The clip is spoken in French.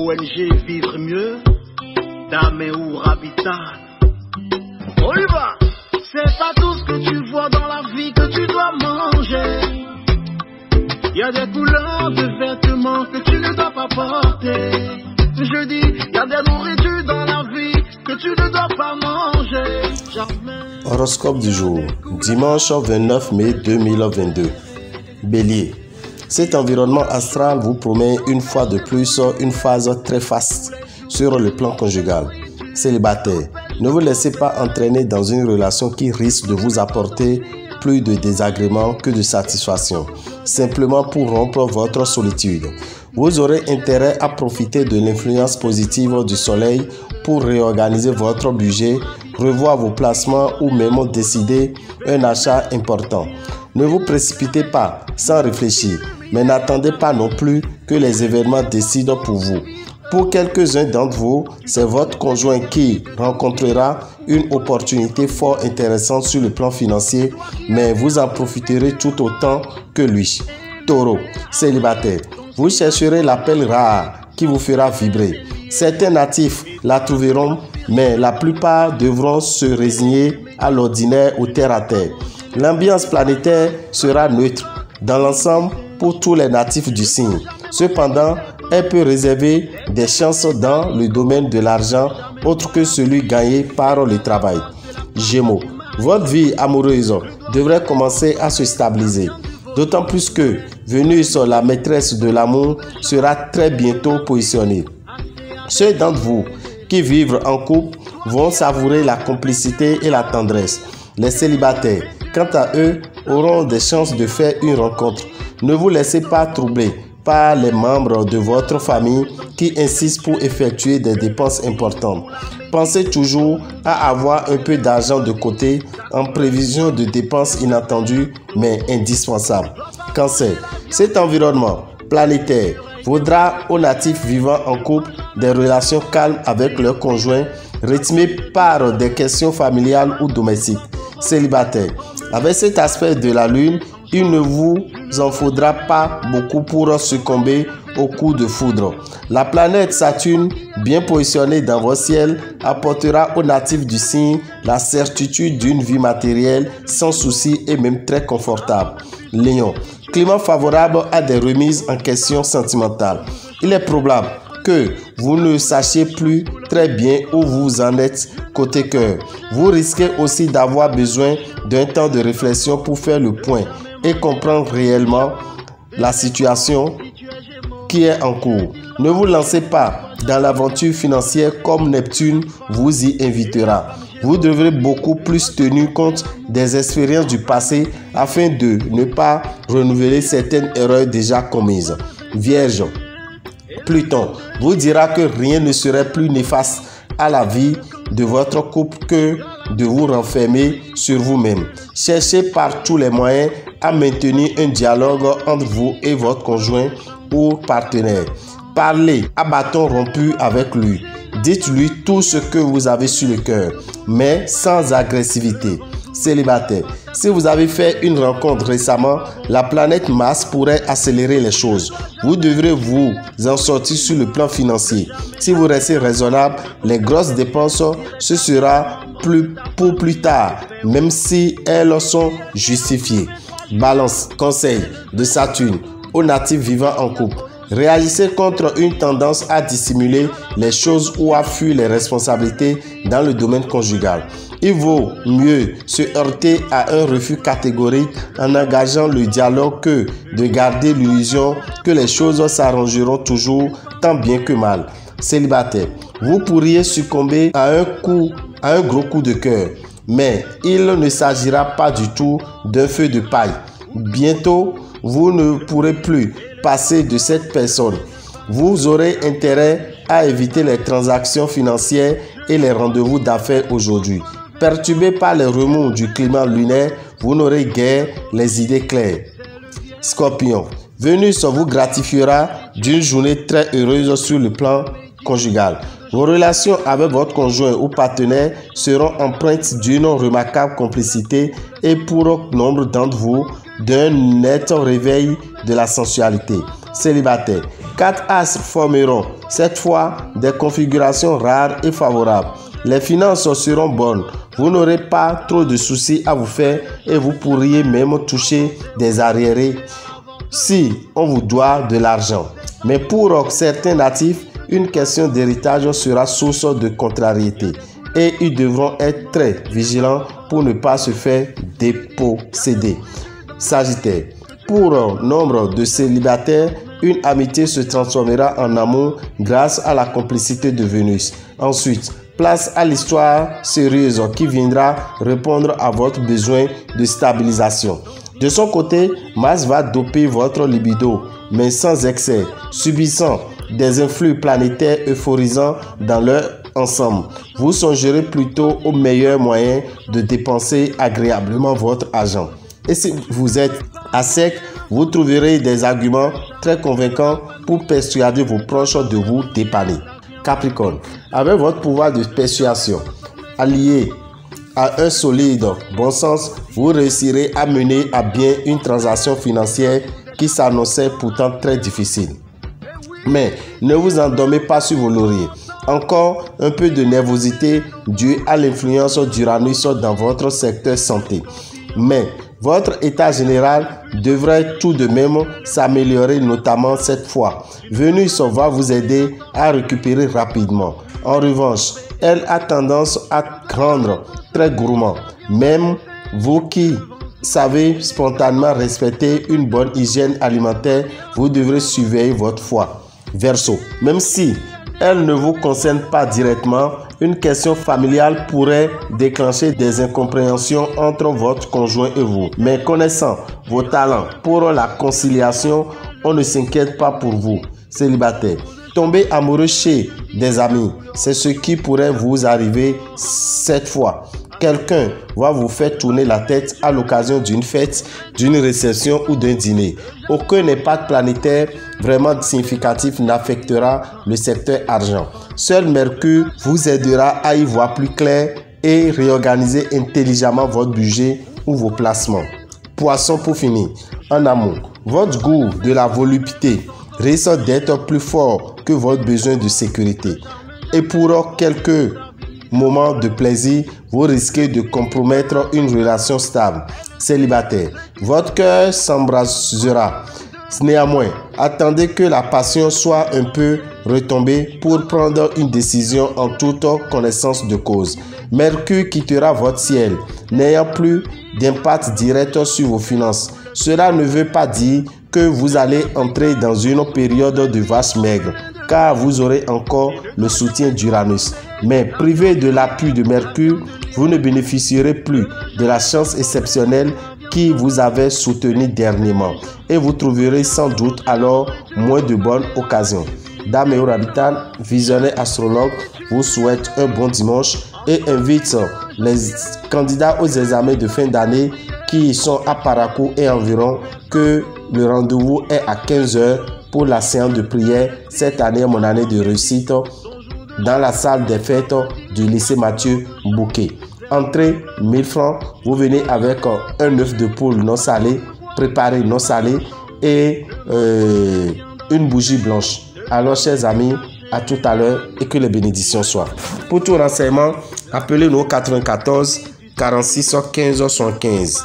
ONG Vivre Mieux, Daméou Habitat. On y va. C'est pas tout ce que tu vois dans la vie que tu dois manger. Il y a des couleurs de vêtements que tu ne dois pas porter. Je dis, il y a des nourritures dans la vie que tu ne dois pas manger. Jamais. Horoscope du jour, dimanche 29 mai 2022. Bélier. Cet environnement astral vous promet une fois de plus une phase très faste sur le plan conjugal. Célibataire, ne vous laissez pas entraîner dans une relation qui risque de vous apporter plus de désagréments que de satisfaction, simplement pour rompre votre solitude. Vous aurez intérêt à profiter de l'influence positive du soleil pour réorganiser votre budget, revoir vos placements ou même décider un achat important. Ne vous précipitez pas sans réfléchir, mais n'attendez pas non plus que les événements décident pour vous. Pour quelques-uns d'entre vous, c'est votre conjoint qui rencontrera une opportunité fort intéressante sur le plan financier, mais vous en profiterez tout autant que lui. Taureau, célibataire, vous chercherez l'appel rare qui vous fera vibrer. Certains natifs la trouveront, mais la plupart devront se résigner à l'ordinaire ou terre à terre. L'ambiance planétaire sera neutre dans l'ensemble pour tous les natifs du signe. Cependant, elle peut réserver des chances dans le domaine de l'argent autre que celui gagné par le travail. Gémeaux, votre vie amoureuse devrait commencer à se stabiliser. D'autant plus que Vénus, la maîtresse de l'amour, sera très bientôt positionnée. Ceux d'entre vous qui vivent en couple vont savourer la complicité et la tendresse. Les célibataires, quant à eux, auront des chances de faire une rencontre. Ne vous laissez pas troubler par les membres de votre famille qui insistent pour effectuer des dépenses importantes. Pensez toujours à avoir un peu d'argent de côté en prévision de dépenses inattendues mais indispensables. Cancer, cet environnement planétaire vaudra aux natifs vivant en couple des relations calmes avec leurs conjoints, rythmées par des questions familiales ou domestiques. Célibataire, avec cet aspect de la lune, il ne vous en faudra pas beaucoup pour succomber au coup de foudre. La planète Saturne, bien positionnée dans votre ciel, apportera aux natifs du signe la certitude d'une vie matérielle sans souci et même très confortable. Lion, climat favorable à des remises en question sentimentales. Il est probable que vous ne sachiez plus très bien où vous en êtes côté cœur. Vous risquez aussi d'avoir besoin d'un temps de réflexion pour faire le point et comprendre réellement la situation qui est en cours. Ne vous lancez pas dans l'aventure financière comme Neptune vous y invitera. Vous devrez beaucoup plus tenir compte des expériences du passé afin de ne pas renouveler certaines erreurs déjà commises. Vierge, Pluton vous dira que rien ne serait plus néfaste à la vie de votre couple que de vous renfermer sur vous-même. Cherchez par tous les moyens à maintenir un dialogue entre vous et votre conjoint ou partenaire. Parlez à bâton rompu avec lui. Dites-lui tout ce que vous avez sur le cœur, mais sans agressivité. Célibataire, si vous avez fait une rencontre récemment, la planète Mars pourrait accélérer les choses. Vous devrez vous en sortir sur le plan financier. Si vous restez raisonnable, les grosses dépenses, ce sera pour plus tard, même si elles sont justifiées. Balance, conseil de Saturne aux natifs vivant en couple. Réagissez contre une tendance à dissimuler les choses ou à fuir les responsabilités dans le domaine conjugal. Il vaut mieux se heurter à un refus catégorique en engageant le dialogue que de garder l'illusion que les choses s'arrangeront toujours tant bien que mal. Célibataire, vous pourriez succomber à un gros coup de cœur, mais il ne s'agira pas du tout d'un feu de paille. Bientôt, vous ne pourrez plus passer de cette personne. Vous aurez intérêt à éviter les transactions financières et les rendez-vous d'affaires aujourd'hui. Perturbé par les remous du climat lunaire, vous n'aurez guère les idées claires. Scorpion, Vénus vous gratifiera d'une journée très heureuse sur le plan conjugal. Vos relations avec votre conjoint ou partenaire seront empreintes d'une remarquable complicité et pour nombre d'entre vous, d'un net réveil de la sensualité. Célibataire, 4 astres formeront cette fois des configurations rares et favorables. Les finances seront bonnes. Vous n'aurez pas trop de soucis à vous faire et vous pourriez même toucher des arriérés si on vous doit de l'argent. Mais pour certains natifs, une question d'héritage sera source de contrariété et ils devront être très vigilants pour ne pas se faire déposséder. Sagittaire. Pour nombre de célibataires, une amitié se transformera en amour grâce à la complicité de Vénus. Ensuite, place à l'histoire sérieuse qui viendra répondre à votre besoin de stabilisation. De son côté, Mars va doper votre libido, mais sans excès, subissant des influx planétaires euphorisants dans leur ensemble. Vous songerez plutôt au meilleur moyen de dépenser agréablement votre argent. Et si vous êtes à sec, vous trouverez des arguments très convaincants pour persuader vos proches de vous dépanner. Capricorne, avec votre pouvoir de persuasion, allié à un solide bon sens, vous réussirez à mener à bien une transaction financière qui s'annonçait pourtant très difficile. Mais ne vous endormez pas sur vos lauriers. Encore un peu de nervosité due à l'influence d'Uranus dans votre secteur santé. Mais votre état général devrait tout de même s'améliorer, notamment cette fois. Vénus va vous aider à récupérer rapidement. En revanche, elle a tendance à rendre très gourmand. Même vous qui savez spontanément respecter une bonne hygiène alimentaire, vous devrez surveiller votre foie. Verseau, même si elle ne vous concerne pas directement, une question familiale pourrait déclencher des incompréhensions entre votre conjoint et vous. Mais connaissant vos talents pour la conciliation, on ne s'inquiète pas pour vous, célibataire. Tomber amoureux chez des amis, c'est ce qui pourrait vous arriver cette fois. Quelqu'un va vous faire tourner la tête à l'occasion d'une fête, d'une réception ou d'un dîner. Aucun impact planétaire vraiment significatif n'affectera le secteur argent. Seul Mercure vous aidera à y voir plus clair et réorganiser intelligemment votre budget ou vos placements. Poisson, pour finir, en amour, votre goût de la volupté risque d'être plus fort que votre besoin de sécurité. Et pour quelques moments de plaisir, vous risquez de compromettre une relation stable. Célibataire, votre cœur s'embrasera. Néanmoins, attendez que la passion soit un peu retombée pour prendre une décision en toute connaissance de cause. Mercure quittera votre ciel, n'ayant plus d'impact direct sur vos finances. Cela ne veut pas dire que vous allez entrer dans une période de vache maigre, car vous aurez encore le soutien d'Uranus. Mais privé de l'appui de Mercure, vous ne bénéficierez plus de la chance exceptionnelle qui vous avait soutenu dernièrement. Et vous trouverez sans doute alors moins de bonnes occasions. Dame et Orabitan, visionnaire astrologue, vous souhaite un bon dimanche et invite les candidats aux examens de fin d'année qui sont à Parakou et environ que le rendez-vous est à 15 h pour la séance de prière. Cette année, mon année de réussite dans la salle des fêtes du lycée Mathieu Bouquet. Entrée 1000 francs, vous venez avec un œuf de poule non salé, préparé non salé et une bougie blanche. Alors, chers amis, à tout à l'heure et que les bénédictions soient. Pour tout renseignement, appelez-nous au 94 46 15 75.